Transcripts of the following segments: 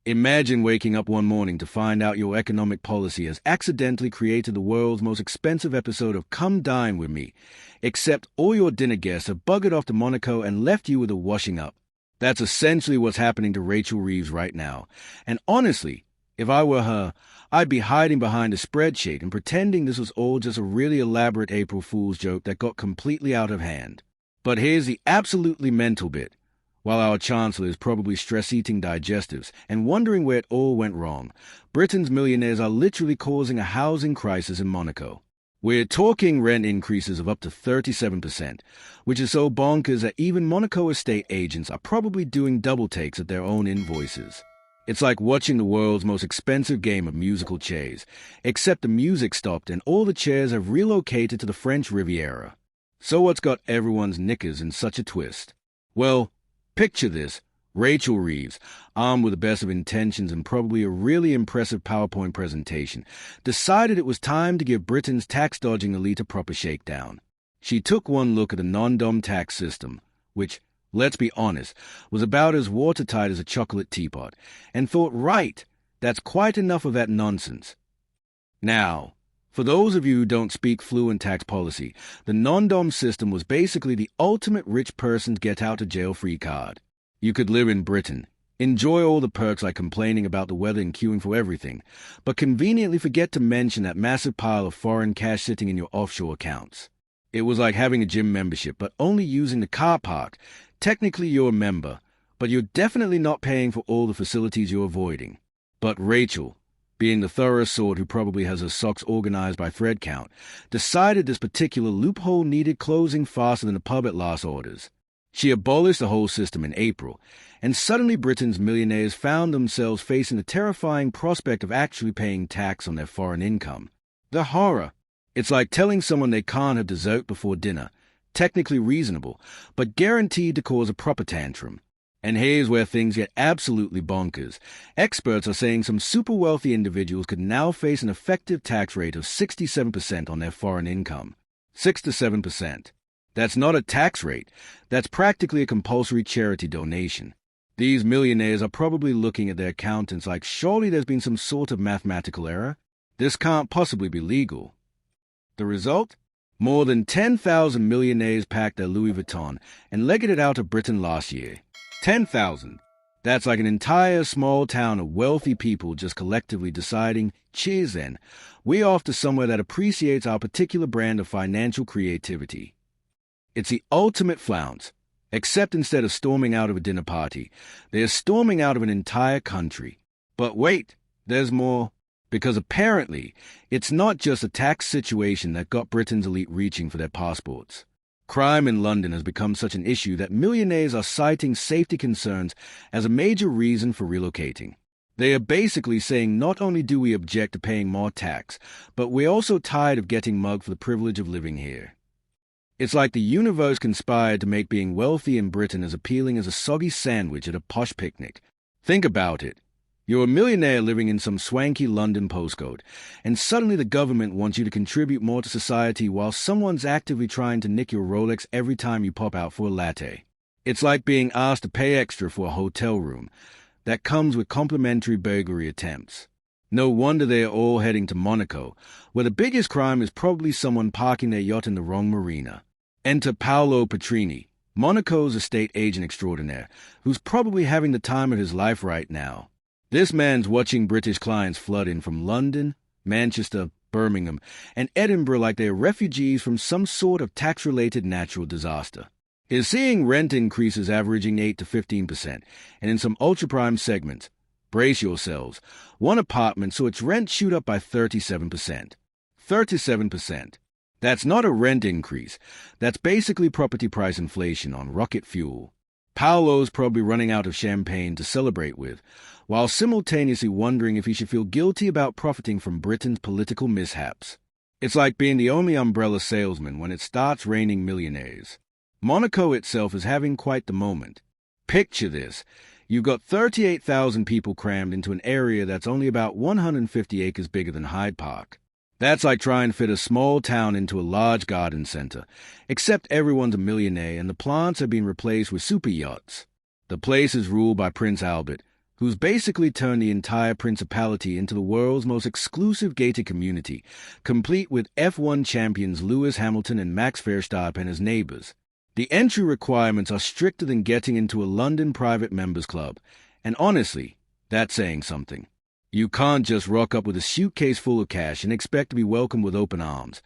Imagine waking up one morning to find out your economic policy has accidentally created the world's most expensive episode of Come Dine With Me, except all your dinner guests have buggered off to Monaco and left you with a washing up. That's essentially what's happening to Rachel Reeves right now. And honestly, if I were her, I'd be hiding behind a spreadsheet and pretending this was all just a really elaborate April Fool's joke that got completely out of hand. But here's the absolutely mental bit. While our Chancellor is probably stress-eating digestives and wondering where it all went wrong, Britain's millionaires are literally causing a housing crisis in Monaco. We're talking rent increases of up to 37%, which is so bonkers that even Monaco estate agents are probably doing double takes at their own invoices. It's like watching the world's most expensive game of musical chairs, except the music stopped and all the chairs have relocated to the French Riviera. So what's got everyone's knickers in such a twist? Well, picture this. Rachel Reeves, armed with the best of intentions and probably a really impressive PowerPoint presentation, decided it was time to give Britain's tax-dodging elite a proper shakedown. She took one look at the non-dom tax system, which, let's be honest, was about as watertight as a chocolate teapot, and thought, right, that's quite enough of that nonsense. Now, for those of you who don't speak fluent tax policy, the non-dom system was basically the ultimate rich person's get-out-of-jail-free card. You could live in Britain, enjoy all the perks like complaining about the weather and queuing for everything, but conveniently forget to mention that massive pile of foreign cash sitting in your offshore accounts. It was like having a gym membership, but only using the car park. Technically you're a member, but you're definitely not paying for all the facilities you're avoiding. But Rachel, being the thorough sort who probably has her socks organized by thread count, decided this particular loophole needed closing faster than a pub at last orders. She abolished the whole system in April, and suddenly Britain's millionaires found themselves facing the terrifying prospect of actually paying tax on their foreign income. The horror! It's like telling someone they can't have dessert before dinner, technically reasonable, but guaranteed to cause a proper tantrum. And here's where things get absolutely bonkers. Experts are saying some super wealthy individuals could now face an effective tax rate of 67% on their foreign income. 6 to 7%. That's not a tax rate. That's practically a compulsory charity donation. These millionaires are probably looking at their accountants like, surely there's been some sort of mathematical error. This can't possibly be legal. The result? More than 10,000 millionaires packed their Louis Vuitton and legged it out of Britain last year. 10,000. That's like an entire small town of wealthy people just collectively deciding, cheers then, we're off to somewhere that appreciates our particular brand of financial creativity. It's the ultimate flounce, except instead of storming out of a dinner party, they're storming out of an entire country. But wait, there's more. Because apparently, it's not just a tax situation that got Britain's elite reaching for their passports. Crime in London has become such an issue that millionaires are citing safety concerns as a major reason for relocating. They are basically saying not only do we object to paying more tax, but we're also tired of getting mugged for the privilege of living here. It's like the universe conspired to make being wealthy in Britain as appealing as a soggy sandwich at a posh picnic. Think about it. You're a millionaire living in some swanky London postcode, and suddenly the government wants you to contribute more to society while someone's actively trying to nick your Rolex every time you pop out for a latte. It's like being asked to pay extra for a hotel room that comes with complimentary burglary attempts. No wonder they are all heading to Monaco, where the biggest crime is probably someone parking their yacht in the wrong marina. Enter Paolo Petrini, Monaco's estate agent extraordinaire, who's probably having the time of his life right now. This man's watching British clients flood in from London, Manchester, Birmingham, and Edinburgh like they're refugees from some sort of tax-related natural disaster. He's seeing rent increases averaging 8 to 15%, and in some ultra-prime segments, brace yourselves, one apartment saw its rent shoot up by 37%. 37%. That's not a rent increase. That's basically property price inflation on rocket fuel. Paolo's probably running out of champagne to celebrate with, while simultaneously wondering if he should feel guilty about profiting from Britain's political mishaps. It's like being the only umbrella salesman when it starts raining millionaires. Monaco itself is having quite the moment. Picture this. You've got 38,000 people crammed into an area that's only about 150 acres bigger than Hyde Park. That's like trying to fit a small town into a large garden center, except everyone's a millionaire and the plants have been replaced with super yachts. The place is ruled by Prince Albert, who's basically turned the entire principality into the world's most exclusive gated community, complete with F1 champions Lewis Hamilton and Max Verstappen as neighbors. The entry requirements are stricter than getting into a London private members club, and honestly, that's saying something. You can't just rock up with a suitcase full of cash and expect to be welcomed with open arms.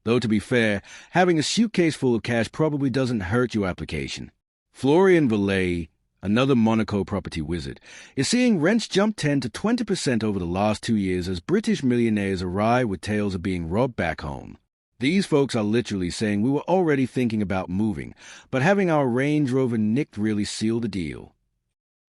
Though to be fair, having a suitcase full of cash probably doesn't hurt your application. Florian Vallee, another Monaco property wizard, is seeing rents jump 10 to 20% over the last 2 years as British millionaires arrive with tales of being robbed back home. These folks are literally saying we were already thinking about moving, but having our Range Rover nicked really sealed the deal.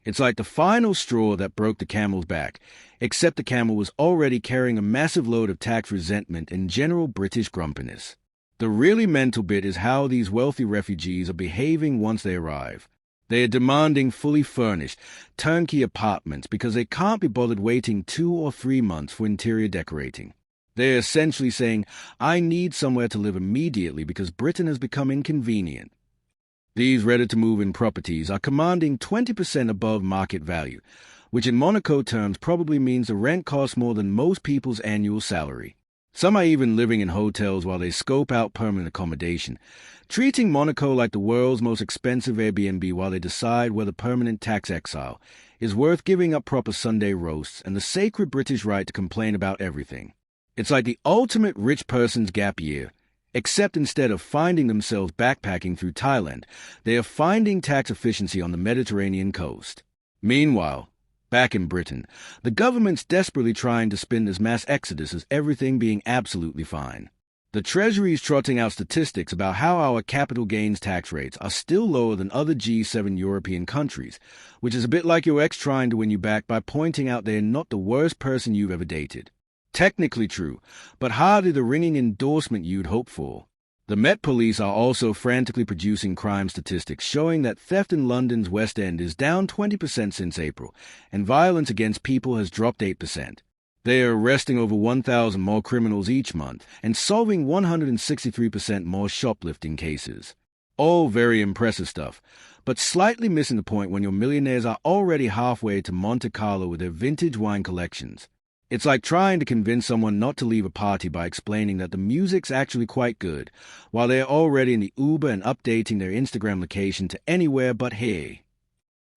It's like the final straw that broke the camel's back, except the camel was already carrying a massive load of tax resentment and general British grumpiness. The really mental bit is how these wealthy refugees are behaving once they arrive. They are demanding fully furnished, turnkey apartments because they can't be bothered waiting 2 or 3 months for interior decorating. They are essentially saying, I need somewhere to live immediately because Britain has become inconvenient. These ready-to-move-in properties are commanding 20% above market value, which in Monaco terms probably means the rent costs more than most people's annual salary. Some are even living in hotels while they scope out permanent accommodation, treating Monaco like the world's most expensive Airbnb while they decide whether permanent tax exile is worth giving up proper Sunday roasts and the sacred British right to complain about everything. It's like the ultimate rich person's gap year, except instead of finding themselves backpacking through Thailand, they are finding tax efficiency on the Mediterranean coast. Meanwhile, back in Britain, the government's desperately trying to spin this mass exodus as everything being absolutely fine. The Treasury's trotting out statistics about how our capital gains tax rates are still lower than other G7 European countries, which is a bit like your ex trying to win you back by pointing out they're not the worst person you've ever dated. Technically true, but hardly the ringing endorsement you'd hope for. The Met Police are also frantically producing crime statistics showing that theft in London's West End is down 20% since April, and violence against people has dropped 8%. They are arresting over 1,000 more criminals each month and solving 163% more shoplifting cases. All very impressive stuff, but slightly missing the point when your millionaires are already halfway to Monte Carlo with their vintage wine collections. It's like trying to convince someone not to leave a party by explaining that the music's actually quite good, while they're already in the Uber and updating their Instagram location to anywhere but here.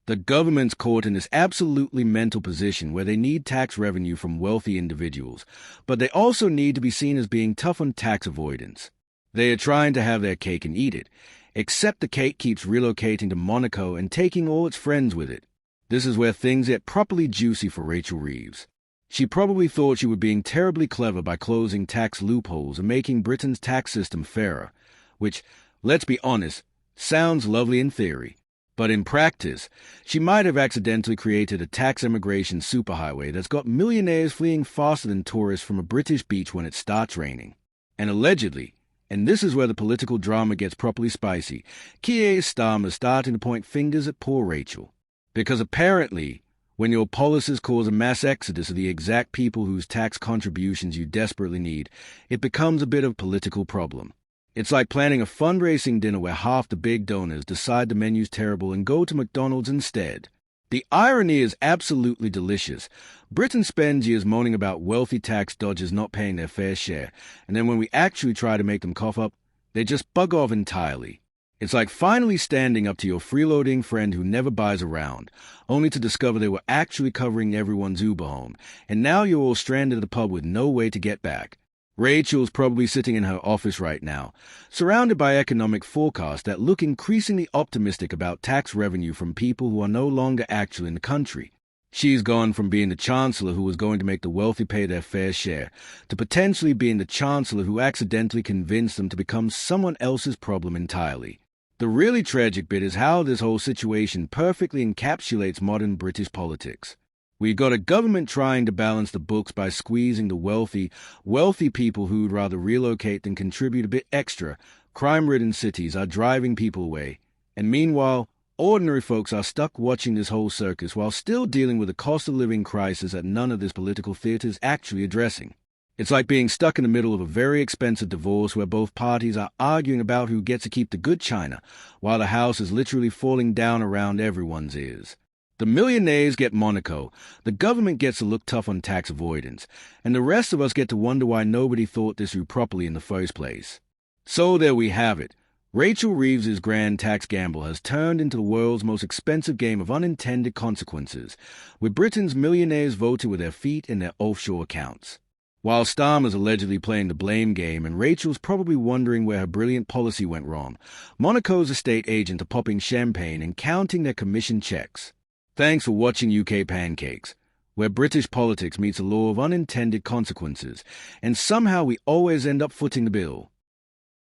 The government's caught in this absolutely mental position where they need tax revenue from wealthy individuals, but they also need to be seen as being tough on tax avoidance. They are trying to have their cake and eat it, except the cake keeps relocating to Monaco and taking all its friends with it. This is where things get properly juicy for Rachel Reeves. She probably thought she was being terribly clever by closing tax loopholes and making Britain's tax system fairer, which, let's be honest, sounds lovely in theory. But in practice, she might have accidentally created a tax immigration superhighway that's got millionaires fleeing faster than tourists from a British beach when it starts raining. And allegedly, and this is where the political drama gets properly spicy, Keir Starmer is starting to point fingers at poor Rachel. Because apparently, when your policies cause a mass exodus of the exact people whose tax contributions you desperately need, it becomes a bit of a political problem. It's like planning a fundraising dinner where half the big donors decide the menu's terrible and go to McDonald's instead. The irony is absolutely delicious. Britain spends years moaning about wealthy tax dodgers not paying their fair share, and then when we actually try to make them cough up, they just bug off entirely. It's like finally standing up to your freeloading friend who never buys around, only to discover they were actually covering everyone's Uber home, and now you're all stranded at the pub with no way to get back. Rachel's probably sitting in her office right now, surrounded by economic forecasts that look increasingly optimistic about tax revenue from people who are no longer actually in the country. She's gone from being the Chancellor who was going to make the wealthy pay their fair share, to potentially being the Chancellor who accidentally convinced them to become someone else's problem entirely. The really tragic bit is how this whole situation perfectly encapsulates modern British politics. We've got a government trying to balance the books by squeezing the wealthy people who'd rather relocate than contribute a bit extra. Crime-ridden cities are driving people away. And meanwhile, ordinary folks are stuck watching this whole circus while still dealing with a cost-of-living crisis that none of this political theater is actually addressing. It's like being stuck in the middle of a very expensive divorce where both parties are arguing about who gets to keep the good china, while the house is literally falling down around everyone's ears. The millionaires get Monaco, the government gets to look tough on tax avoidance, and the rest of us get to wonder why nobody thought this through properly in the first place. So there we have it. Rachel Reeves' grand tax gamble has turned into the world's most expensive game of unintended consequences, with Britain's millionaires voted with their feet in their offshore accounts. While Starmer's allegedly playing the blame game and Rachel's probably wondering where her brilliant policy went wrong, Monaco's estate agents are popping champagne and counting their commission checks. Thanks for watching UK Pancakes, where British politics meets the law of unintended consequences, and somehow we always end up footing the bill.